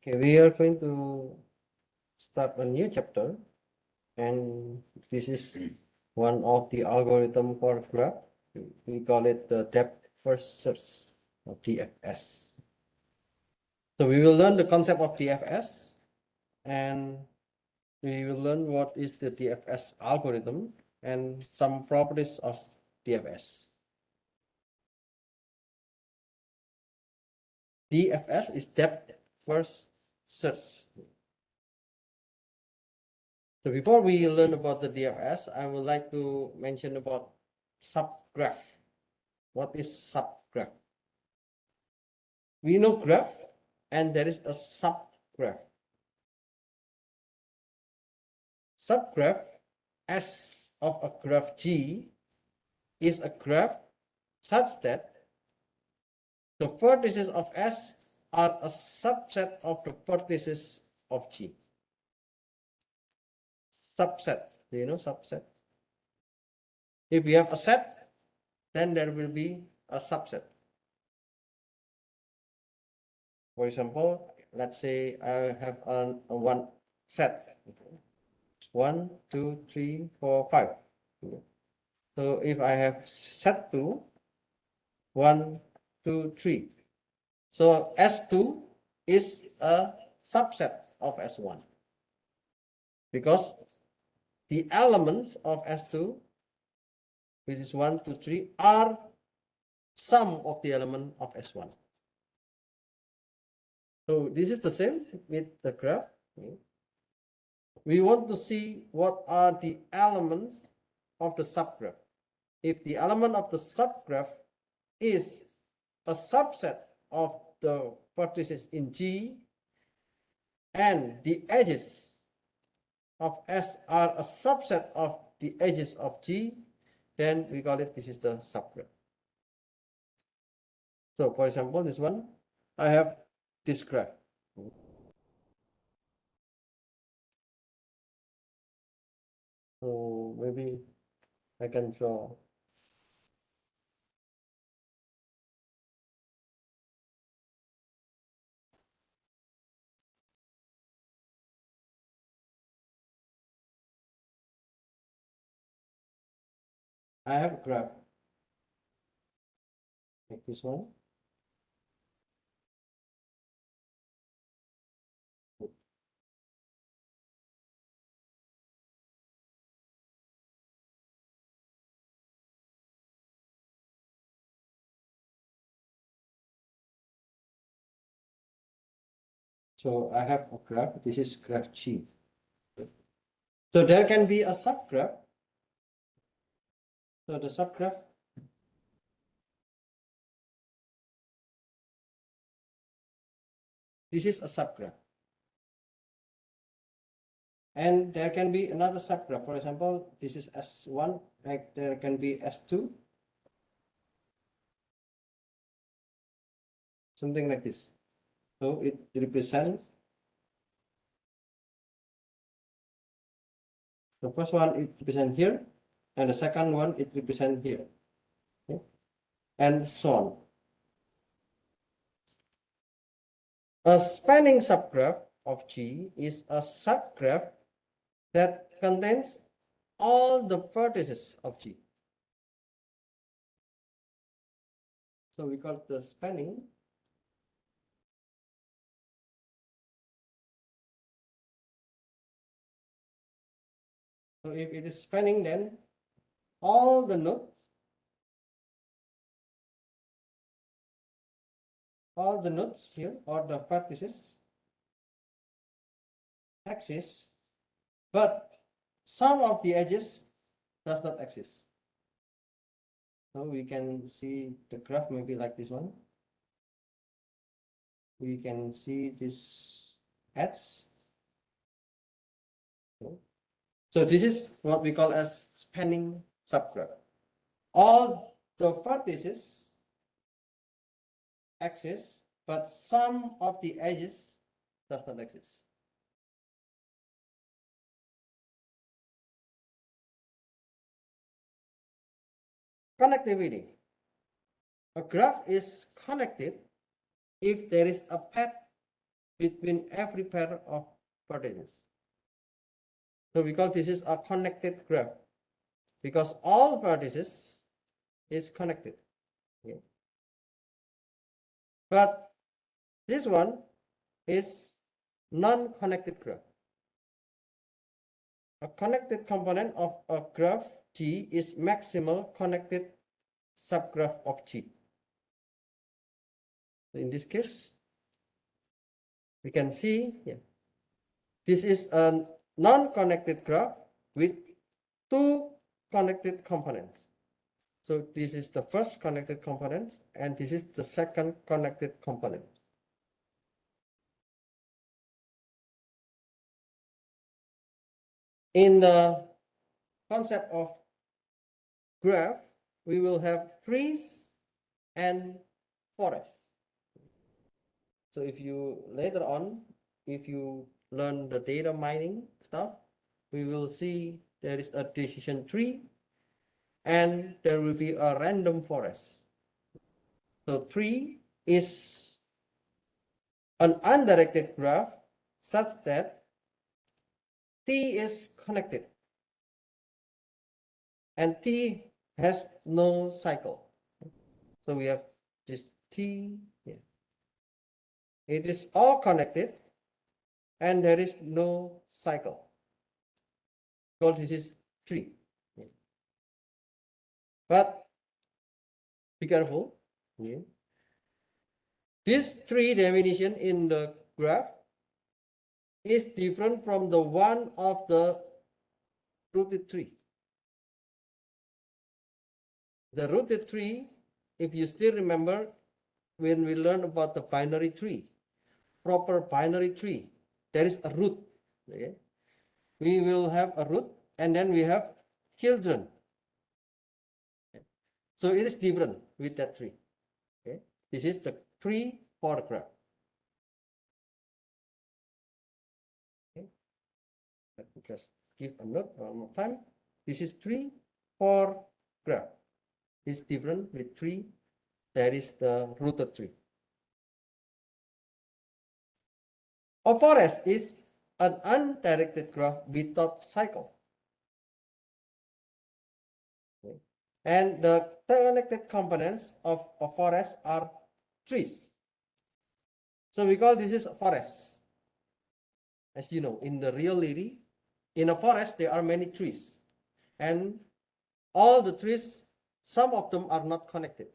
Okay, we are going to start a new chapter, and this is one of the algorithm for graph. We call it the depth first search, or DFS. So we will learn the concept of DFS, and we will learn what is the DFS algorithm and some properties of DFS. DFS is depth first search. So before we learn about the DFS, I would like to mention about subgraph. What is subgraph? We know graph and there is a subgraph. Subgraph S of a graph G is a graph such that the vertices of S are a subset of the vertices of G. Subset, do you know subset? If you have a set, then there will be a subset. For example, let's say I have a one set, 1, 2, 3, 4, 5. So if I have set 2, 1, 2, 3. So S2 is a subset of S1 because the elements of S2, which is 1, 2, 3, are sum of the element of S1. So this is the same with the graph. We want to see what are the elements of the subgraph. If the element of the subgraph is a subset of the vertices in G and the edges of S are a subset of the edges of G, then we call it this is the subgraph. So for example, this one, I have this graph. So maybe I can draw. I have a graph like this one. So I have a graph. This is graph G. So there can be a subgraph. So the subgraph this is a subgraph. And there can be another subgraph. For example, this is S1, like there can be S2. Something like this. So it represents the first one it represents here, and the second one it represents here. Okay? And so on. A spanning subgraph of G is a subgraph that contains all the vertices of G. So we call it the spanning. So if it is spanning, then all the nodes, here, or the vertices exist, but some of the edges does not exist. So we can see the graph maybe like this one. We can see this edge. So this is what we call as spanning subgraph. All the vertices exist, but some of the edges does not exist. Connectivity. A graph is connected if there is a path between every pair of vertices. So we call this is a connected graph because all vertices is connected. Okay. But this one is non-connected graph. A connected component of a graph G is maximal connected subgraph of G. In this case, we can see this is a non-connected graph with two connected components. So this is the first connected component and this is the second connected component. In the concept of graph, we will have trees and forests. So if you later on, if you learn the data mining stuff, we will see there is a decision tree and there will be a random forest. So tree is an undirected graph such that T is connected and T has no cycle. So we have this T here. It is all connected and there is no cycle. So this is tree. But be careful. This tree definition in the graph is different from the one of the rooted tree. The rooted tree, if you still remember when we learned about the binary tree, proper binary tree, there is a root. Okay? We will have a root and then we have children. Okay? So it is different with that tree. Okay? This is the tree for the graph. Okay? Let me just give a note one more time. This is tree for graph. It's different with tree. That is the rooted tree. A forest is an undirected graph without cycle. Okay. And the connected components of a forest are trees. So we call this is a forest. As you know, in the reality, in a forest, there are many trees. And all the trees, some of them are not connected.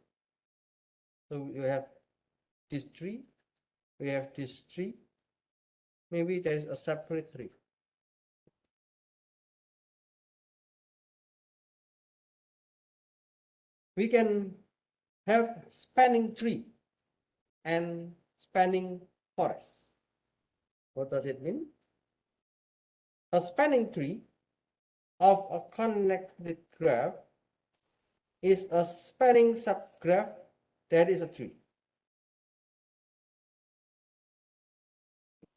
So we have this tree, we have this tree. Maybe there is a separate tree. We can have spanning tree and spanning forest. What does it mean? A spanning tree of a connected graph is a spanning subgraph that is a tree.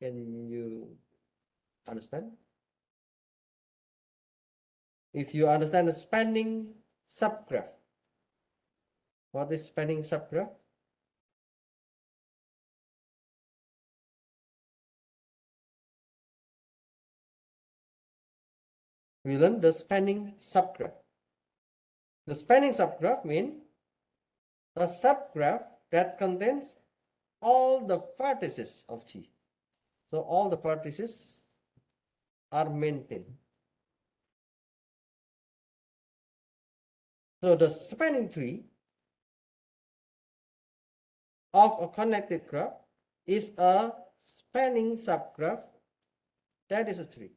Can you understand? If you understand the spanning subgraph, what is spanning subgraph? We learn the spanning subgraph. The spanning subgraph means a subgraph that contains all the vertices of G. So all the vertices are maintained. So the spanning tree of a connected graph is a spanning subgraph that is a tree.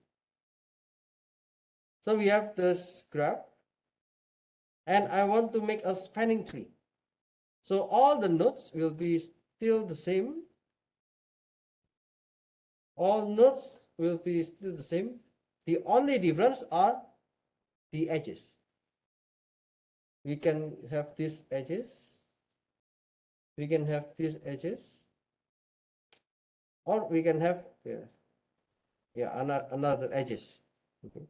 So we have this graph and I want to make a spanning tree. So all the nodes will be still the same. All nodes will be still the same. The only difference are the edges. We can have these edges. We can have these edges. Or we can have another edges. Okay.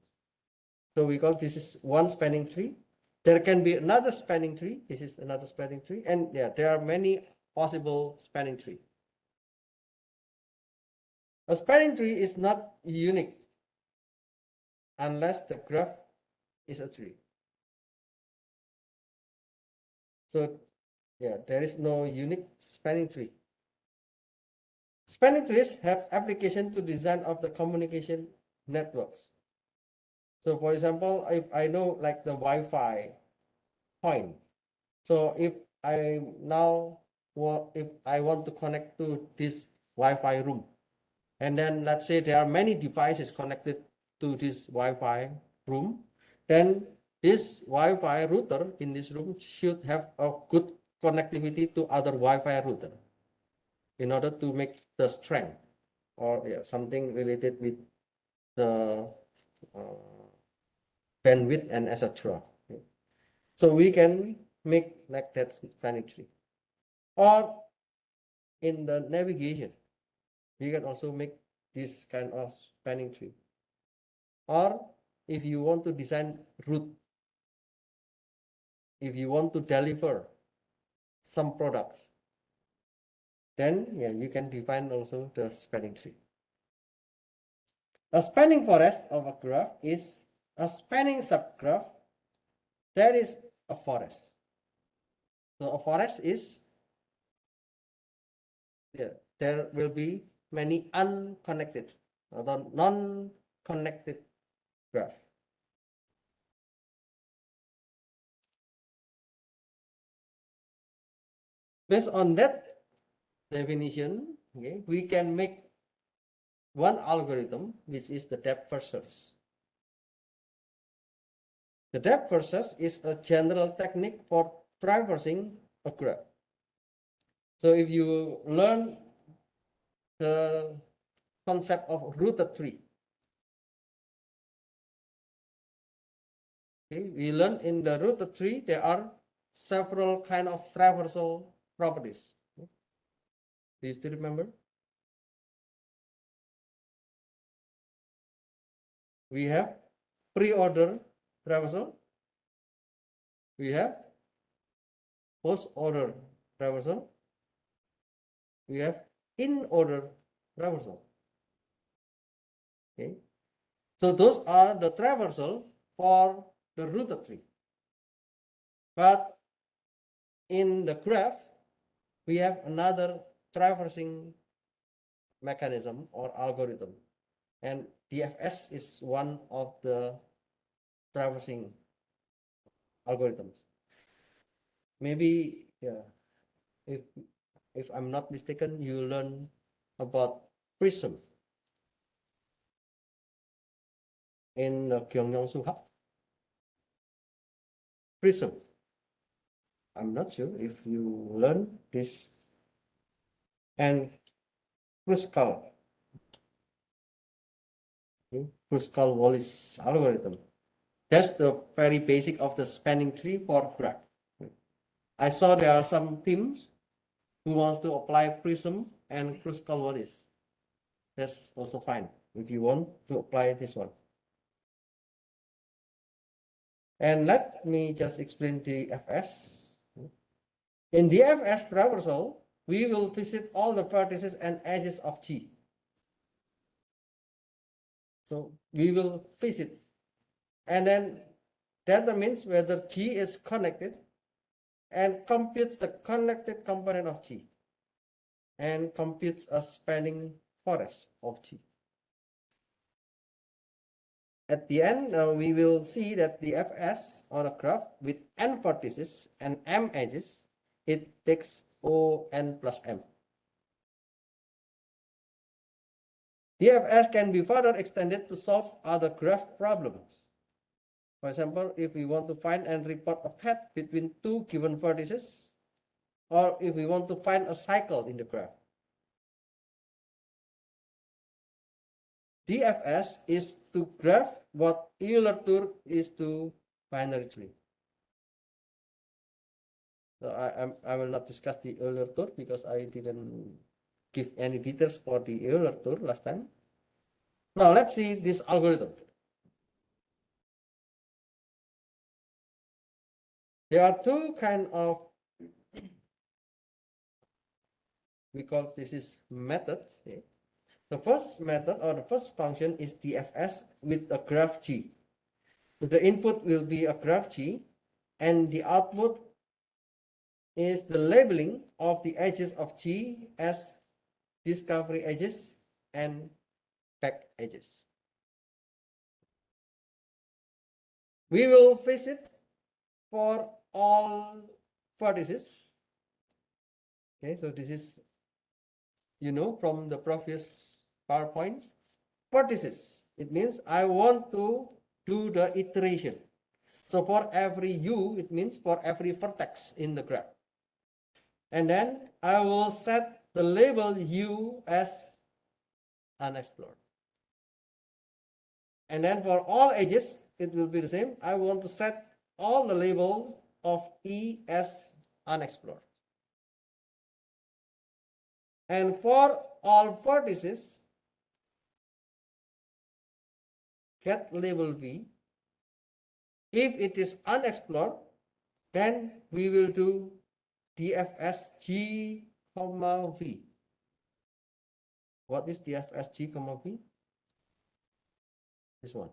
So we call this is one spanning tree. There can be another spanning tree. This is another spanning tree. And there are many possible spanning trees. A spanning tree is not unique unless the graph is a tree. So yeah, there is no unique spanning tree. Spanning trees have application to design of the communication networks. So for example, if I know like the Wi-Fi point, so if I now if I want to connect to this Wi-Fi room, and then let's say there are many devices connected to this Wi-Fi room, then this Wi-Fi router in this room should have a good connectivity to other Wi-Fi router in order to make the strength or yeah, something related with the bandwidth and etc. So we can make like that spanning tree. Or in the navigation, you can also make this kind of spanning tree. Or if you want to design route, if you want to deliver some products, then yeah, you can define also the spanning tree. A spanning forest of a graph is a spanning subgraph that is a forest. So a forest is, yeah, there will be many unconnected or non-connected graph. Based on that definition, okay, we can make one algorithm, which is the depth first search. The depth first search is a general technique for traversing a graph. So if you learn the concept of rooted tree, okay, we learn in the rooted tree there are several kind of traversal properties. Do you still remember? We have pre-order traversal, we have post-order traversal, we have in-order traversal. Okay, so those are the traversal for the rooted tree. But in the graph, we have another traversing mechanism or algorithm, and DFS is one of the traversing algorithms. Maybe yeah, if I'm not mistaken, you learn about prism in Gyeongyang Suha. Prism. I'm not sure if you learn this. And Kruskal. Okay, Kruskal-Wallis algorithm. That's the very basic of the spanning tree for graph. I saw there are some teams who want to apply Prism and Kruskal-Wallis. That's also fine if you want to apply this one. And let me just explain DFS. In DFS traversal, we will visit all the vertices and edges of G. So we will visit, and then that means whether G is connected and computes the connected component of G and computes a spanning forest of G. At the end, we will see that the FS on a graph with n vertices and m edges, it takes O n plus m. DFS can be further extended to solve other graph problems. For example, if we want to find and report a path between two given vertices, or if we want to find a cycle in the graph. DFS is to graph what Euler tour is to binary tree. So I will not discuss the Euler tour because I didn't give any details for the Euler tour last time. Now let's see this algorithm. There are two kind of, we call this is methods. Okay? The first method or the first function is DFS with a graph G. The input will be a graph G, and the output is the labeling of the edges of G as discovery edges and back edges. We will fix it for all vertices. Okay, so this is, from the previous PowerPoint, vertices. It means I want to do the iteration. So for every U, it means for every vertex in the graph. And then I will set the label U as unexplored. And then for all edges, it will be the same. I want to set all the labels of E as unexplored. And for all vertices, get label V. If it is unexplored, then we will do DFS G, V. What is DFS G, V? This one.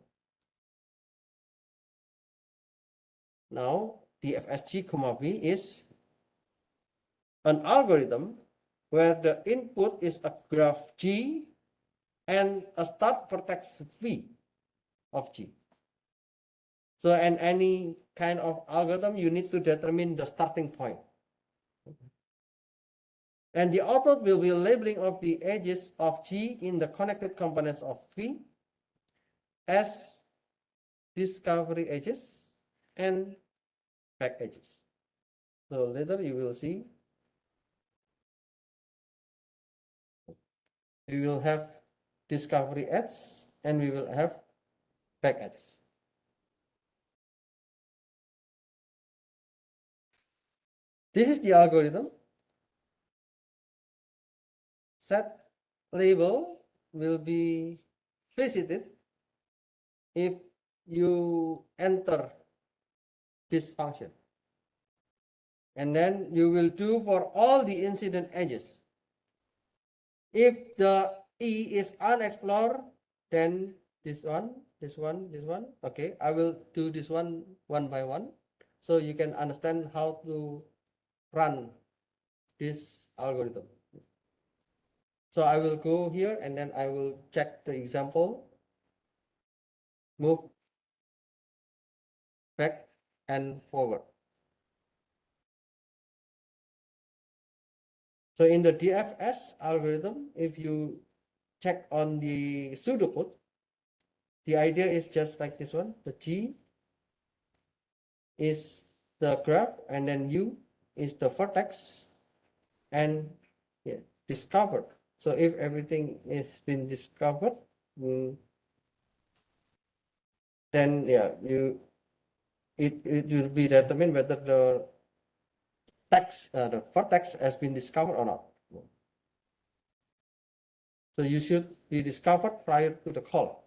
Now, DFS G, V is an algorithm where the input is a graph G and a start vertex V of G. So, in any kind of algorithm, you need to determine the starting point. And the output will be labeling of the edges of G in the connected components of V as discovery edges and back edges. So later you will see we will have discovery edges and we will have back edges. This is the algorithm. Set label will be visited if you enter this function. And then you will do for all the incident edges. If the E is unexplored, then this one. Okay, I will do this one by one, so you can understand how to run this algorithm. So I will go here and then I will check the example, move back and forward. So in the DFS algorithm, if you check on the pseudocode, the idea is just like this one. The G is the graph and then U is the vertex and discovered. So if everything is been discovered, then it will be determined whether the vertex has been discovered or not. So you should be discovered prior to the call.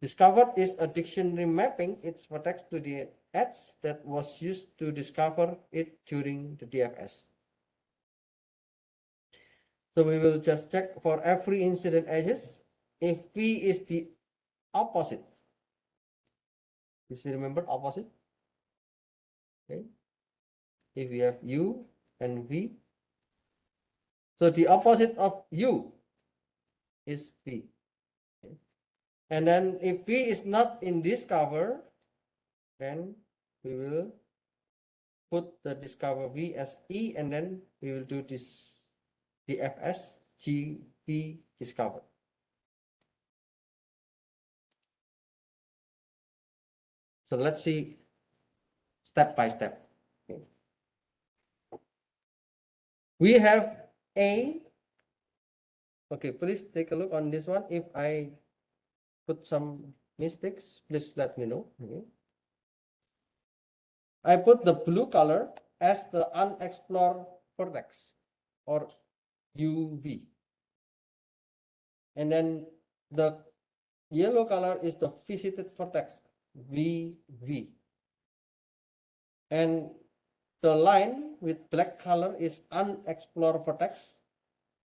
Discovered is a dictionary mapping its vertex to the edge that was used to discover it during the DFS. So we will just check for every incident edges if V is the opposite. You still remember opposite? Okay. If we have U and V, so the opposite of U is V. Okay. And then if V is not in discover, then we will put the discover V as E and then we will do this DFS GV discover. So let's see step by step. Okay. We have A. Okay, please take a look on this one. If I put some mistakes, please let me know. Okay. I put the blue color as the unexplored vertex or UV. And then the yellow color is the visited vertex, VV. And the line with black color is unexplored vertex,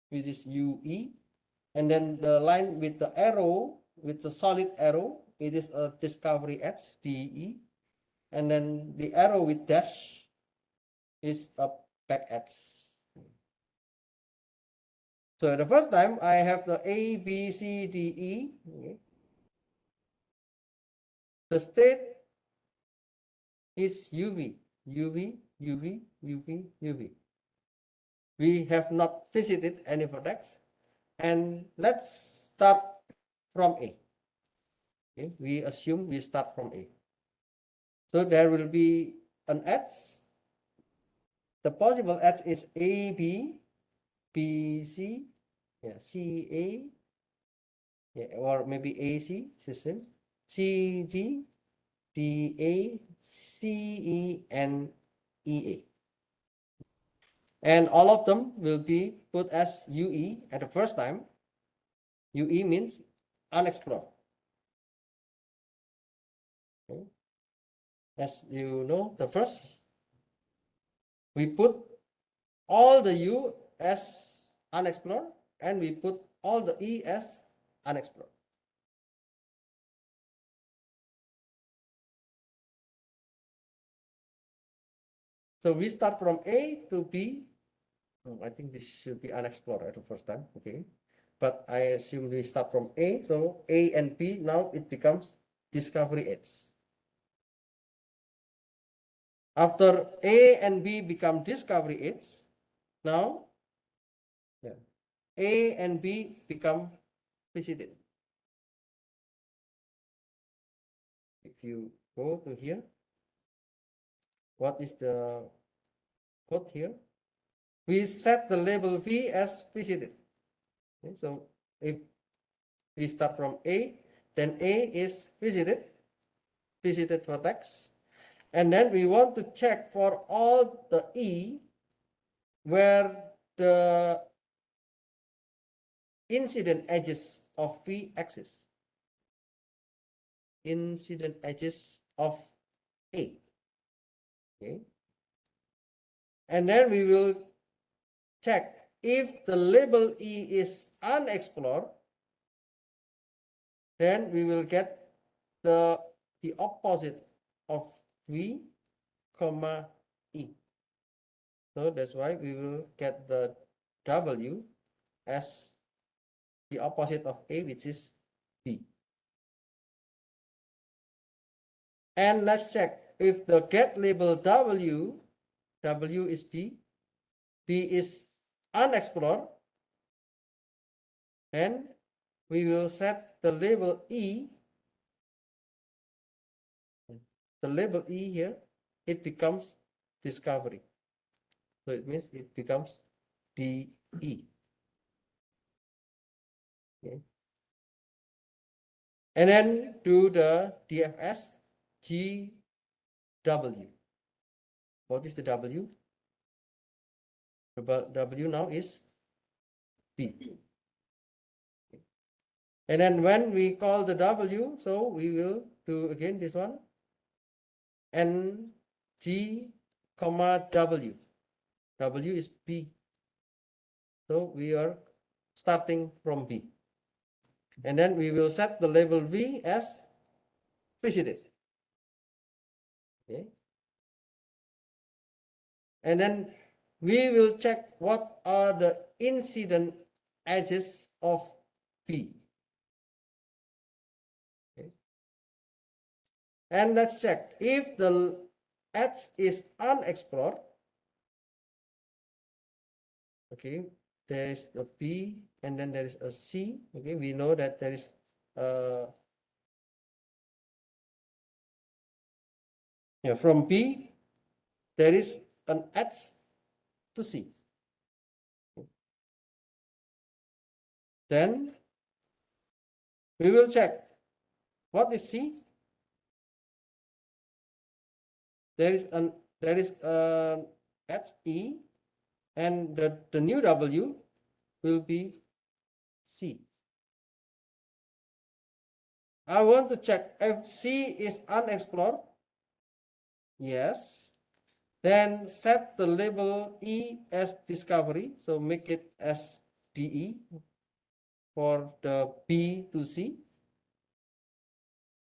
which is UE. And then the line with the arrow, with the solid arrow, it is a discovery edge, DE. And then the arrow with dash is a back edge. So the first time I have the A, B, C, D, E. Okay. The state is UV, UV, UV, UV, UV. We have not visited any vertex. And let's start from A. Okay. We assume we start from A. So there will be an edge. The possible edge is AB, BC, yeah, CA, yeah, or maybe AC system, CD, DA, CE, and EA. And all of them will be put as UE at the first time. UE means unexplored. Okay. As you know, the first, we put all the U as unexplored, and we put all the E as unexplored. So we start from A to B. Oh, I think this should be unexplored at the first time. Okay. But I assume we start from A. So A and B, now it becomes discovery edge. After A and B become discovery edge, now yeah, A and B become visited. If you go to here, what is the code here? We set the label V as visited. Okay, so if we start from A, then A is visited vertex. And then we want to check for all the E where the incident edges of V exist. Incident edges of A. Okay. And then we will check if the label E is unexplored, then we will get the opposite of V, comma E. So that's why we will get the W as the opposite of A, which is B. And let's check if the get label W is B, B is unexplored, and we will set the label E. The label E here, it becomes discovery. So it means it becomes DE. Okay. And then do the DFS GW. What is the W? The W now is B. And then when we call the W, so we will do again this one. And G, comma W. W is B. So we are starting from B. And then we will set the label V as visited. Okay. And then we will check what are the incident edges of B. Okay. And let's check if the edge is unexplored. Okay, there is a B and then there is a C. Okay, we know that there is from B there is an edge to C. Then we will check what is C. There is an edge E, and the new W will be C. I want to check if C is unexplored. Yes. Then set the label E as discovery. So make it as DE. for the B to C,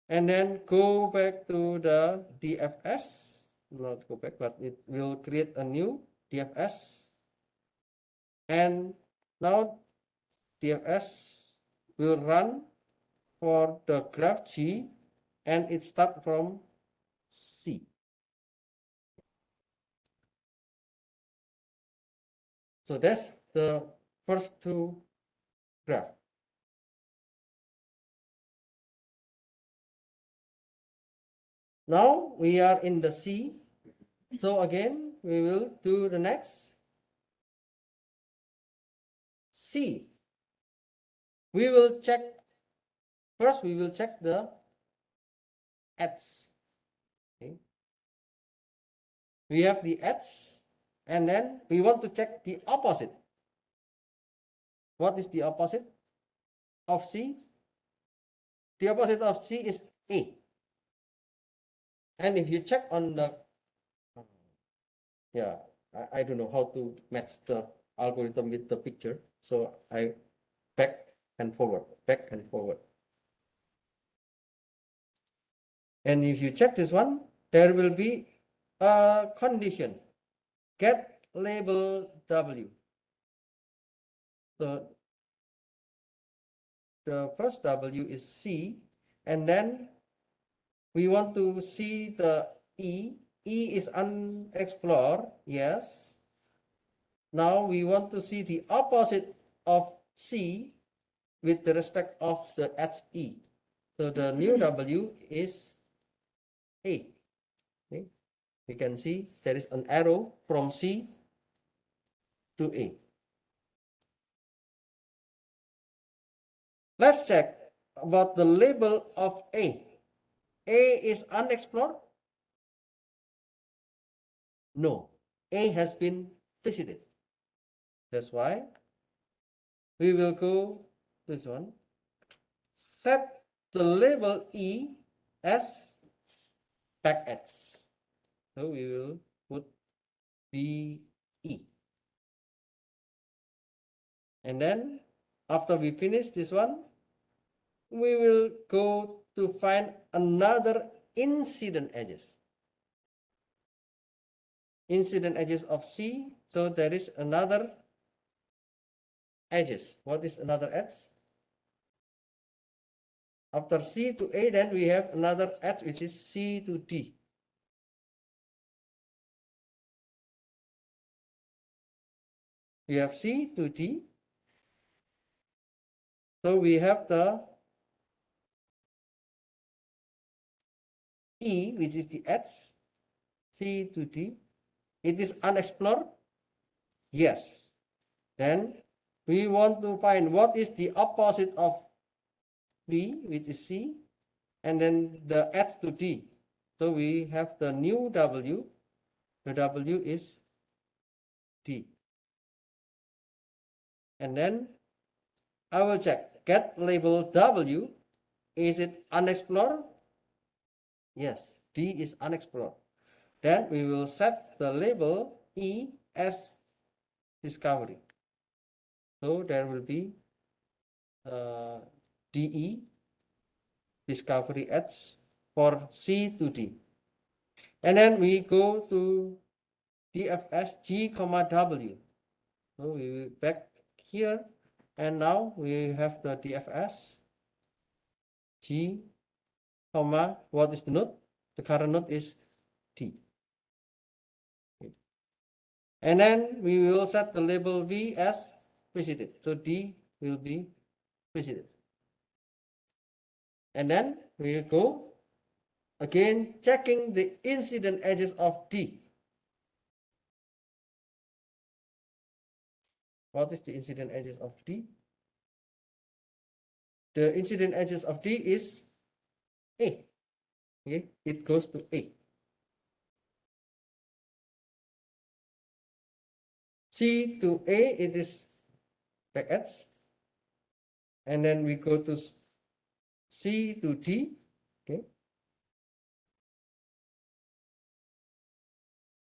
and then go back to the DFS, not go back, but it will create a new DFS, and now DFS will run for the graph G, and it starts from C. So that's the first two graphs. Now we are in the C. So again, we will do the next C. We will check, first we will check the edge. Okay. We have the edge, and then we want to check the opposite. What is the opposite of C? The opposite of C is A. And if you check on the, yeah, I don't know how to match the algorithm with the picture. So I back and forward, back and forward. And if you check this one, there will be a condition, get label W. So the first W is C, and then we want to see the E. E is unexplored, yes. Now we want to see the opposite of C with the respect of the edge E. So the new W is A. Okay. You can see there is an arrow from C to A. Let's check about the label of A. A is unexplored? No, A has been visited. That's why we will go this one. Set the label E as back edge. So we will put BE. And then after we finish this one, we will go to find another incident edges. Incident edges of C. So there is another edges. What is another edge? After C to A, then we have another edge, which is C to D. We have C to D. So we have the E, which is the edge, C to D. It is unexplored? Yes. Then we want to find what is the opposite of D, which is C, and then the edge to D. So we have the new W. The W is D. And then I will check, get label W. Is it unexplored? Yes, D is unexplored. Then we will set the label E as discovery. So there will be DE, discovery edge, for C to D. And then we go to DFS G, W. So we will back here, and now we have the DFS G, what is the node? The current node is T. And then we will set the label V as visited. So D will be visited. And then we go again checking the incident edges of D. What is the incident edges of D? The incident edges of D is A. Okay, it goes to A. C to A, it is back edge. And then we go to C to D. Okay.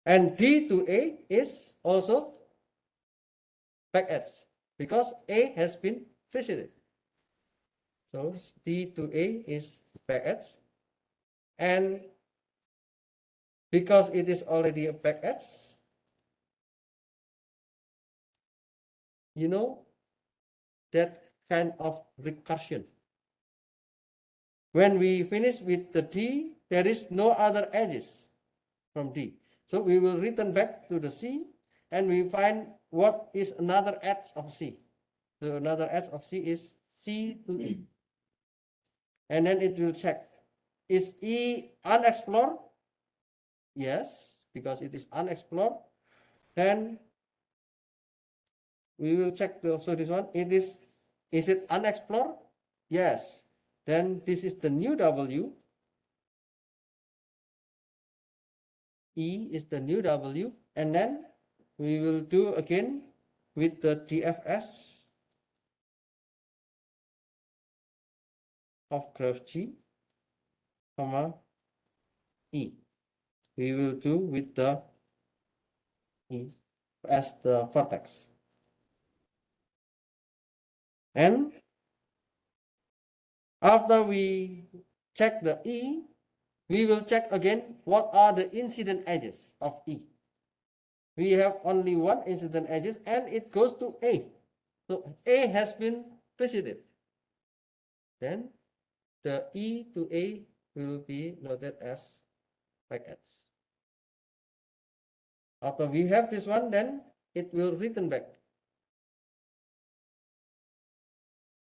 And D to A is also back edge because A has been visited. So D to A is back edge, and because it is already a back edge, you know, that kind of recursion. When we finish with the D, there is no other edges from D. So we will return back to the C and we find what is another edge of C. So another edge of C is C to E. And then it will check, is E unexplored? Yes, because it is unexplored. Then we will check also this one. Is it unexplored? Yes. Then this is the new W. E is the new W. And then we will do again with the DFS of graph G, comma E. We will do with the E as the vertex. And after we check the E, we will check again what are the incident edges of E. We have only one incident edges and it goes to A. So A has been visited. Then the E to A will be noted as back edge. After we have this one, then it will return back.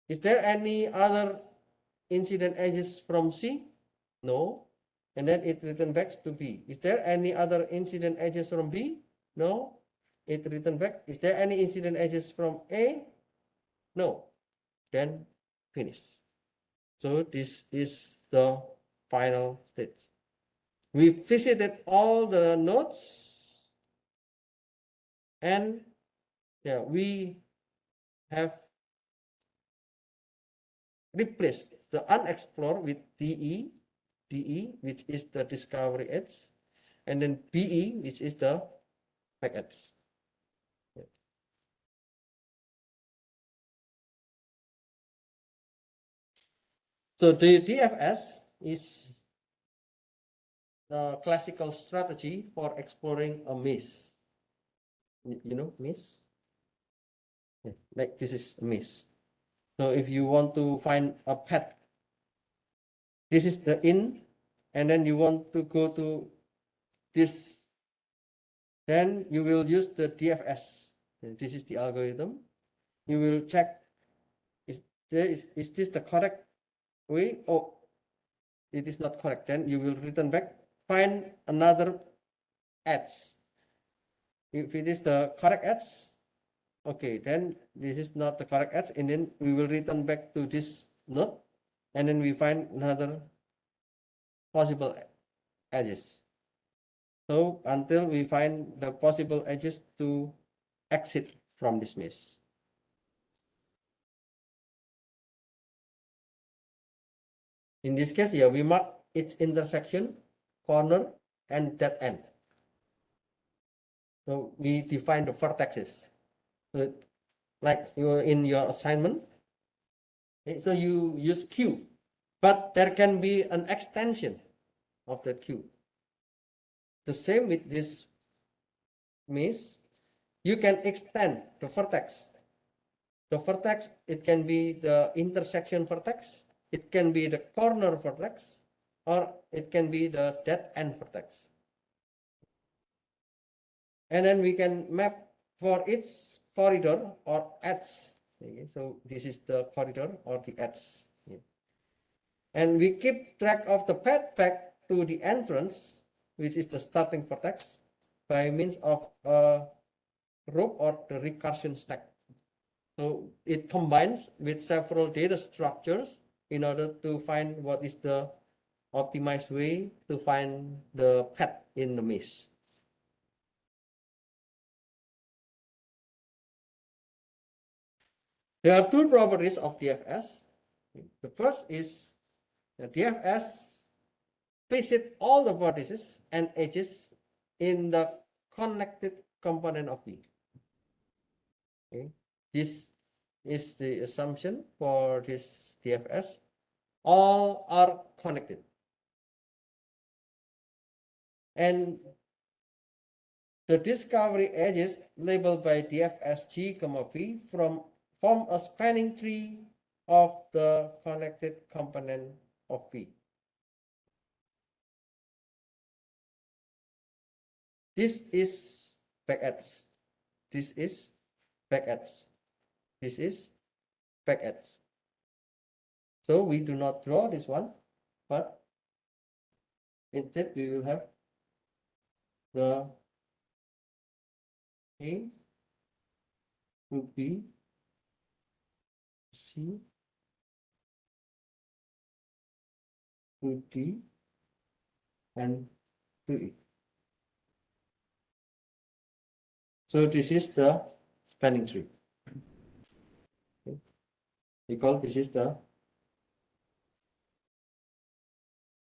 Is there any other incident edges from C? No. And then it return back to B. Is there any other incident edges from B? No. It return back. Is there any incident edges from A? No. Then finish. So this is the final state. We visited all the nodes and yeah, we have replaced the unexplored with DE, which is the discovery edge, and then BE, which is the back edge. Yeah. So the DFS is the classical strategy for exploring a maze. You know, maze? Yeah, like this is a maze. So if you want to find a path, this is the in, and then you want to go to this, then you will use the DFS. This is the algorithm. You will check, is this the correct way? Oh, it is not correct. Then you will return back, find another edge. If it is the correct edge, okay, then this is not the correct edge, and then we will return back to this node, and then we find another possible edges. So until we find the possible edges to exit from this maze. In this case, yeah, we mark its intersection, corner, and dead end. So we define the vertexes. So like in your assignment, so you use Q, but there can be an extension of that Q. The same with this maze, you can extend the vertex. The vertex, it can be the intersection vertex, it can be the corner vertex, or it can be the dead end vertex. And then we can map for its corridor or edge. Okay, so this is the corridor or the edge. And we keep track of the path back to the entrance, which is the starting vertex, by means of a rope or the recursion stack. So it combines with several data structures in order to find what is the optimized way to find the path in the maze. There are two properties of DFS. The first is the DFS visit all the vertices and edges in the connected component of B. Okay. This is the assumption for this DFS. All are connected. And the discovery edges labeled by DFS G, V form a spanning tree of the connected component of V. This is back edge. This is back edge. This is back edge. So we do not draw this one, but instead we will have the A to B, C to D, and to E. So this is the spanning tree. Okay. We call this is the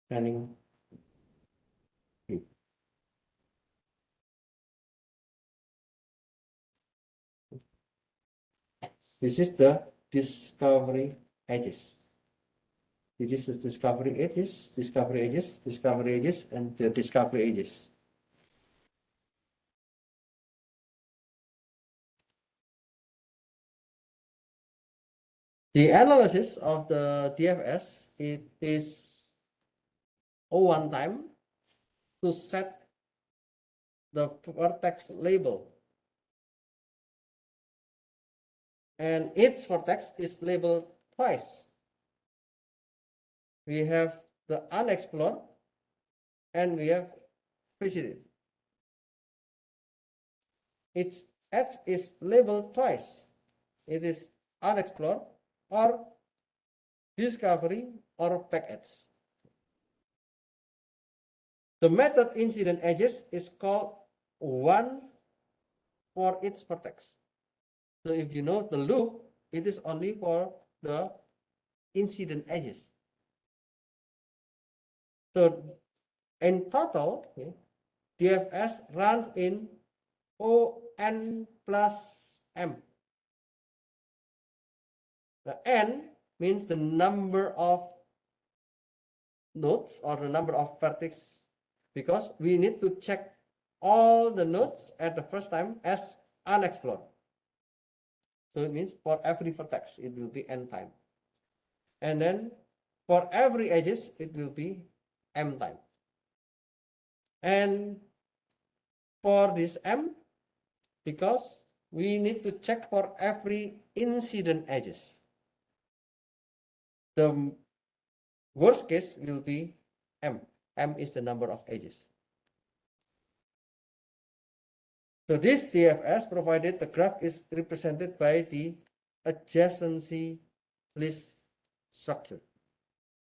spanning tree. This is the discovery edges. This is the discovery edges, discovery edges, discovery edges, and the discovery edges. The analysis of the DFS, it is one time to set the vertex label. And each vertex is labeled twice. We have the unexplored and we have visited. Its edge is labeled twice. It is unexplored or discovery or back edge. The method incident edges is called one for each vertex. So if you know the loop, it is only for the incident edges. So in total, DFS runs in ON plus M. The N means the number of nodes or the number of vertices, because we need to check all the nodes at the first time as unexplored. So it means for every vertex, it will be N time. And then for every edges, it will be M time. And for this M, because we need to check for every incident edges, the worst case will be M. M is the number of edges. So this DFS, provided the graph is represented by the adjacency list structure.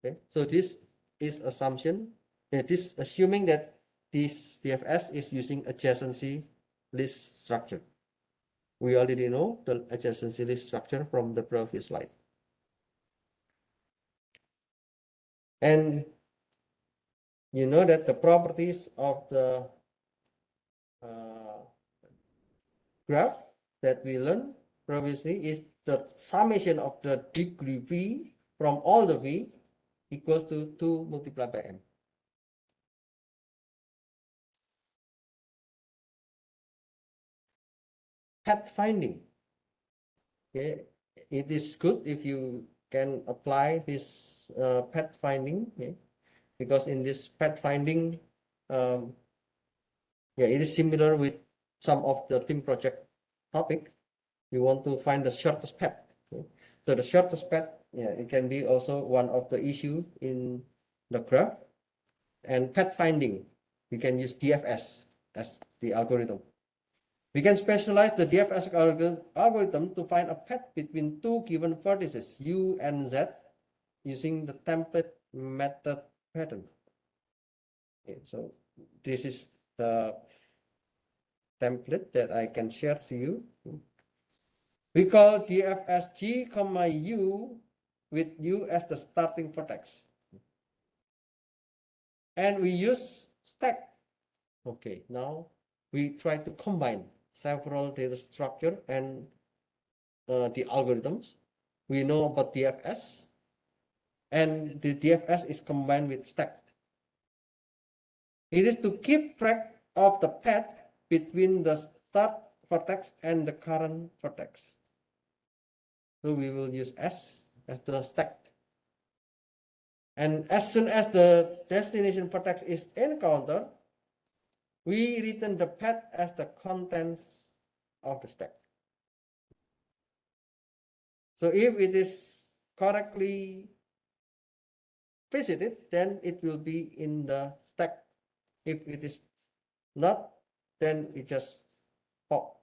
Okay, so this is assumption. This assuming that this DFS is using adjacency list structure. We already know the adjacency list structure from the previous slide. And you know that the properties of the graph that we learned previously is the summation of the degree V from all the V equals to 2 multiplied by M. Path finding. Okay, it is good if you can apply this path finding, okay? Because in this path finding, it is similar with some of the team project topic. You want to find the shortest path. Okay? So the shortest path, it can be also one of the issues in the graph. And path finding, we can use DFS as the algorithm. We can specialize the DFS algorithm to find a path between two given vertices U and Z using the template method pattern. Okay, so this is the template that I can share to you. We call DFS G, U with U as the starting vertex. And we use stack. Okay, now we try to combine several data structure and the algorithms. We know about DFS, and the DFS is combined with stack. It is to keep track of the path between the start vertex and the current vertex. So we will use S as the stack. And as soon as the destination vertex is encountered, we return the path as the contents of the stack. So if it is correctly visited, then it will be in the stack. If it is not, then it just pop.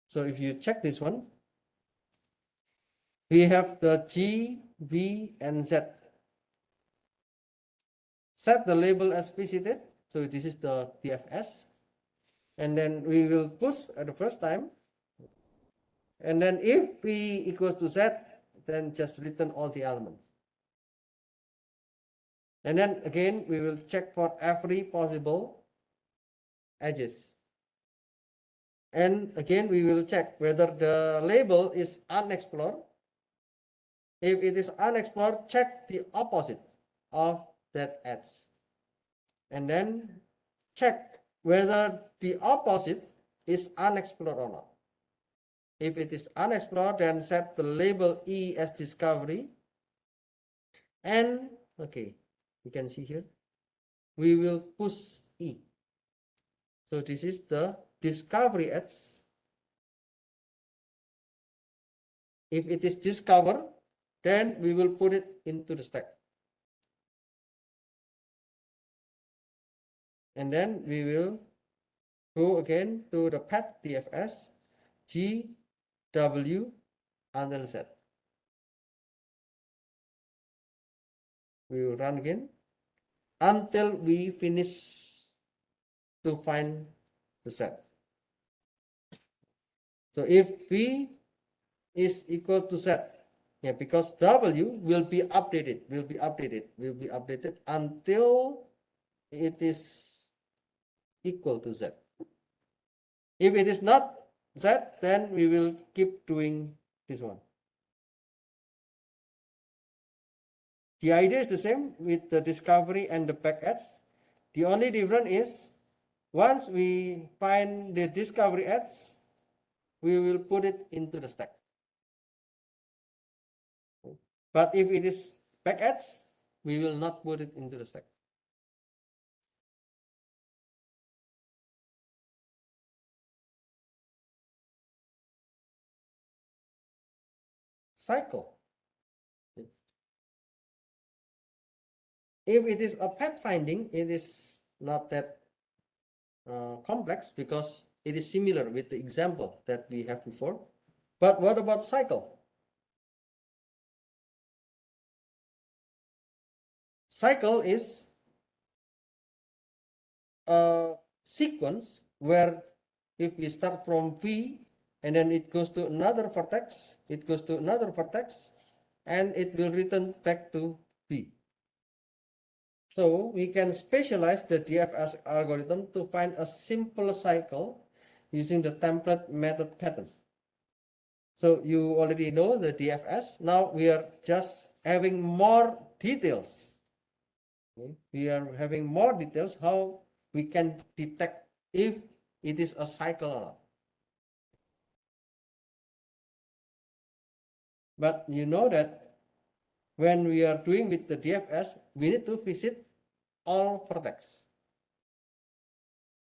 So if you check this one, we have the G, V, and Z. Set the label as visited. So this is the DFS. And then we will push at the first time. And then if P equals to Z, then just return all the elements. And then again, we will check for every possible edges. And again, we will check whether the label is unexplored. If it is unexplored, check the opposite of that edge. And then check whether the opposite is unexplored or not. If it is unexplored, then set the label E as discovery. And okay, you can see here, we will push E. So this is the discovery edge. If it is discovered, then we will put it into the stack. And then we will go again to the path DFS, G, W, until Z. We will run again until we finish to find the set. So if V is equal to Z, yeah, because W will be updated until it is equal to Z. If it is not Z, then we will keep doing this one. The idea is the same with the discovery and the back edge. The only difference is once we find the discovery edge, we will put it into the stack. But if it is back edge, we will not put it into the stack. Cycle. If it is a path finding, it is not that complex because it is similar with the example that we have before. But what about cycle? Cycle is a sequence where if we start from V and then it goes to another vertex, and it will return back to V. So we can specialize the DFS algorithm to find a simple cycle using the template method pattern. So you already know the DFS. Now we are just having more details. Okay? We are having more details how we can detect if it is a cycle or not. But you know that when we are doing with the DFS, we need to visit all vertex.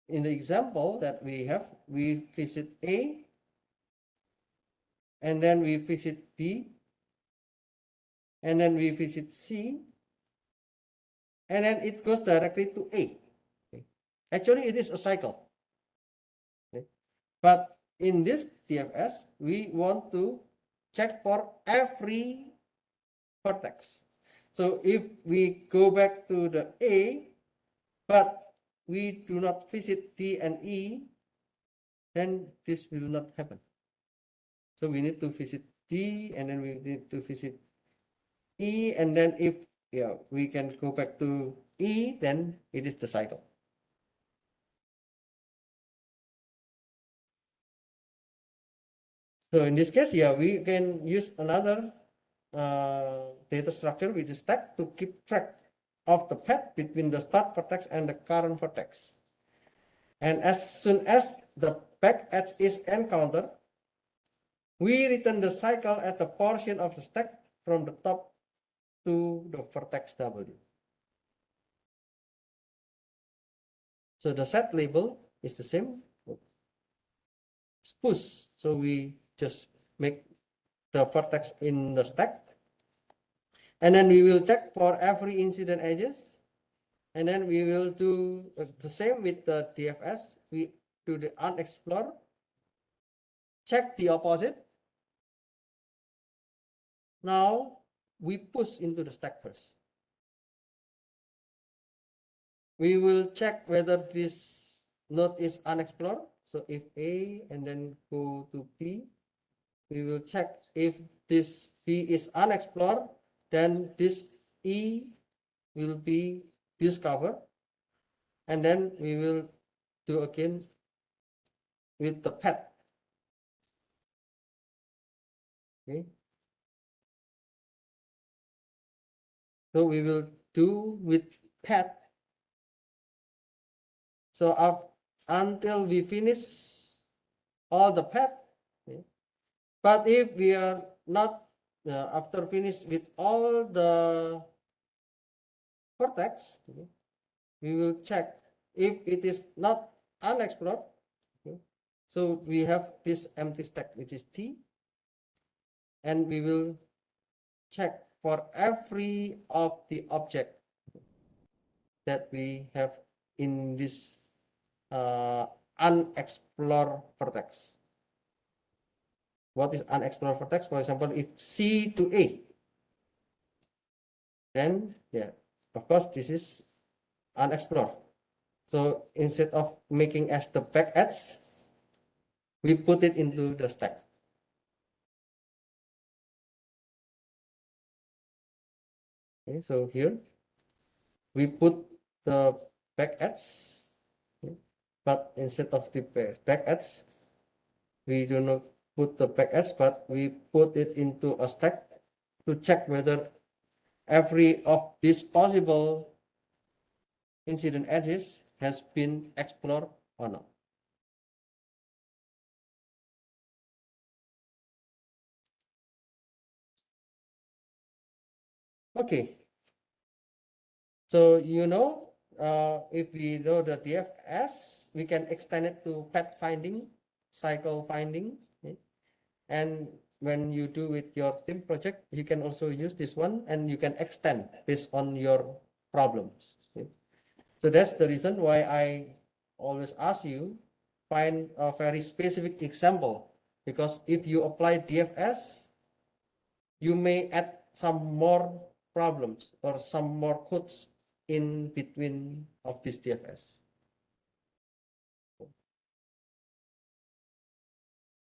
In the example that we have, we visit A, and then we visit B, and then we visit C, and then it goes directly to A. Okay. Actually, it is a cycle. Okay. But in this DFS, we want to check for every vertex. So if we go back to the A, but we do not visit D and E, then this will not happen. So we need to visit D, and then we need to visit E, and then if we can go back to E, then it is the cycle. So in this case, yeah, we can use another data structure which is stack to keep track of the path between the start vertex and the current vertex. And as soon as the back edge is encountered, we return the cycle as a portion of the stack from the top to the vertex W. So the set label is the same. It's push. So we just make the vertex in the stack. And then we will check for every incident edges. And then we will do the same with the DFS. We do the unexplored. Check the opposite. Now we push into the stack first. We will check whether this node is unexplored. So if A and then go to B, we will check if this B is unexplored, then this E will be discovered. And then we will do again with the path. Okay. So we will do with path. So until we finish all the path. Okay. But if we are not after finish with all the vertex, okay, we will check if it is not unexplored. Okay. So we have this empty stack which is T, and we will check for every of the object that we have in this unexplored vertex. What is unexplored vertex? For example, if C to A, then yeah, of course this is unexplored. So instead of making as the back edge, we put it into the stack. Okay, so here we put the back edge, okay, but instead of the back edge, we do not put the back edge, but we put it into a stack to check whether every of these possible incident edges has been explored or not. Okay. So if we know the DFS, we can extend it to path finding, cycle finding, okay? And when you do with your team project, you can also use this one, and you can extend based on your problems. Okay? So that's the reason why I always ask you find a very specific example, because if you apply DFS, you may add some more problems or some more codes in between of this DFS.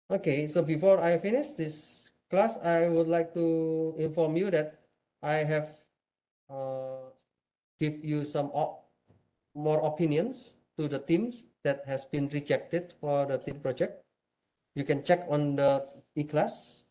Okay, so before I finish this class, I would like to inform you that I have give you some more opinions to the teams that has been rejected for the team project. You can check on the e-class.